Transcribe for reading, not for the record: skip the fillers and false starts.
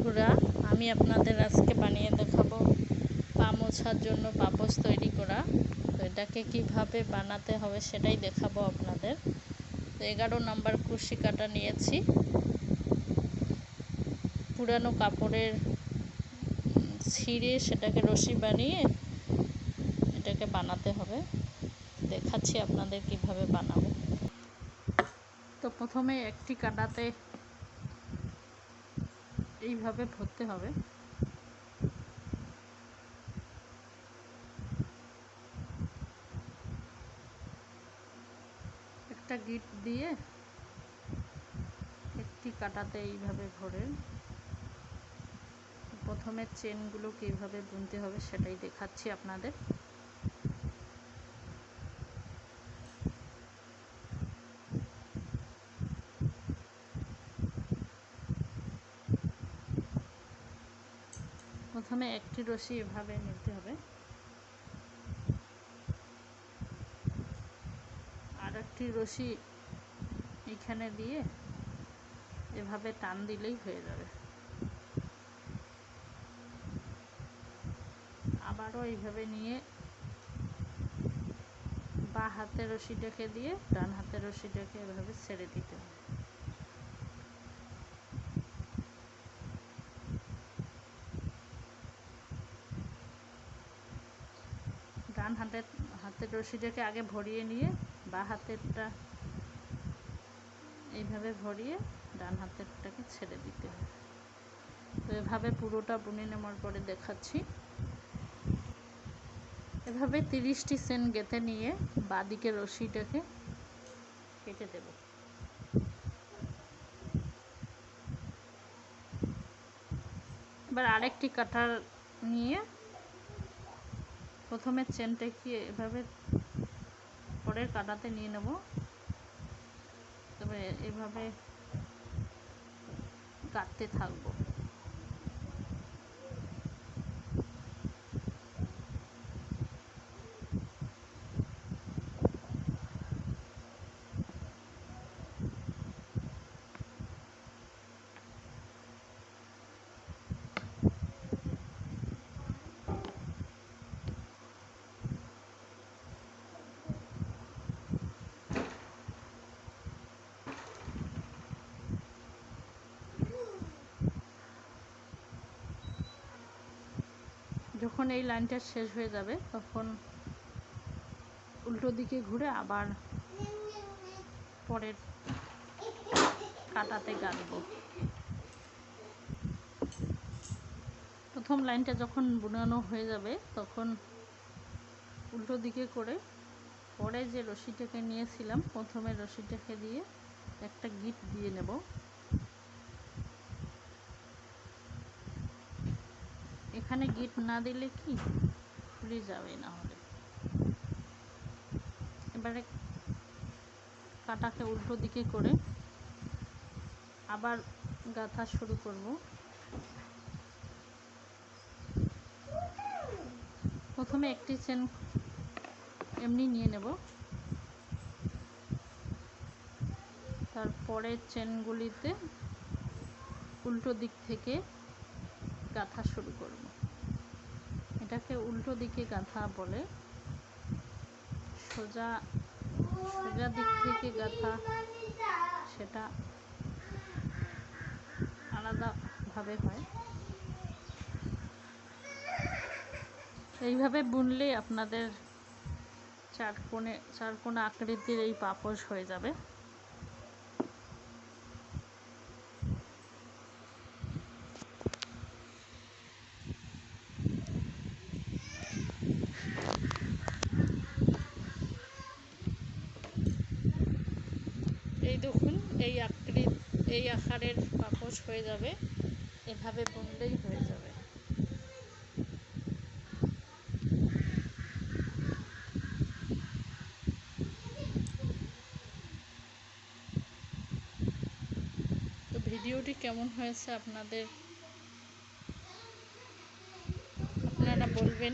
বন্ধুরা, আমি আপনাদের আজকে বানিয়ে দেখাবো পা মোছার জন্য পাপোশ তৈরি করা। তো এটাকে কিভাবে বানাতে হবে সেটাই দেখাবো আপনাদের। তো 11 নাম্বার কুশি কাটা নিয়েছি। পুরানো কাপড়ের ছিঁড়ে সেটাকে রশি বানিয়ে এটাকে বানাতে হবে। দেখাচ্ছি আপনাদের কিভাবে বানাবো। তো প্রথমে একটি কাটাতে এইভাবে ভরতে হবে। একটা গিট দিয়ে একটি কাটাতে এইভাবে ভরে প্রথমে চেনগুলো কীভাবে বুনতে হবে সেটাই দেখাচ্ছি আপনাদের। প্রথমে একটি রশি এভাবে নিতে হবে, আর একটি রশি এখানে দিয়ে এভাবে টান দিলেই হয়ে যাবে। আবারও এইভাবে নিয়ে বাঁ হাতের রশিটাকে দিয়ে ডান হাতের রশিটাকে এভাবে ছেড়ে দিতে হবে। ডান হাতের রশিটাকে আগে ভরিয়ে নিয়ে বাঁ হাতেরটা এইভাবে ভরিয়ে ডান হাতেরটাকে ছেড়ে দিতে হবে। তো এভাবে পুরোটা বুনে নেওয়ার পরে দেখাচ্ছি। এভাবে 30টি চেন গেঁথে নিয়ে বাঁ দিকের রশিটাকে কেটে দেব। এবার আরেকটি কাটার নিয়ে প্রথমে চেনটাকে এভাবে পরের কাটাতে নিয়ে নেব। তবে এভাবে কাটতে থাকবো। যখন এই লাইনটা শেষ হয়ে যাবে তখন উল্টো দিকে ঘুরে আবার পরের কাটাতে গাঁথব। প্রথম লাইনটা যখন বুনানো হয়ে যাবে তখন উল্টো দিকে করে পরে যে রশিটাকে নিয়েছিলাম প্রথমে রশিটাকে দিয়ে একটা গিট দিয়ে নেব। এখানে গিট না দিলে কি খুলে যাবে না হলে। এবারে কাটাকে উল্টো দিকে করে আবার গাঁথা শুরু করব। প্রথমে একটি চেন এমনি নিয়ে নেব, তারপরে চেনগুলিতে উল্টো দিক থেকে গাঁথা শুরু করব। এটাকে উল্টো দিকে গাঁথা বলে। সোজা দিক থেকে গাঁথা সেটা আলাদাভাবে হয়। এইভাবে বুনলে আপনাদের চারকোনা আকৃতির এই পাপোশ হয়ে যাবে। এই দেখুন, এই আকারের পাপোশ হয়ে যাবে। এভাবে বুনলেই হয়ে যাবে। তো ভিডিওটি কেমন হয়েছে আপনারা বলবেন।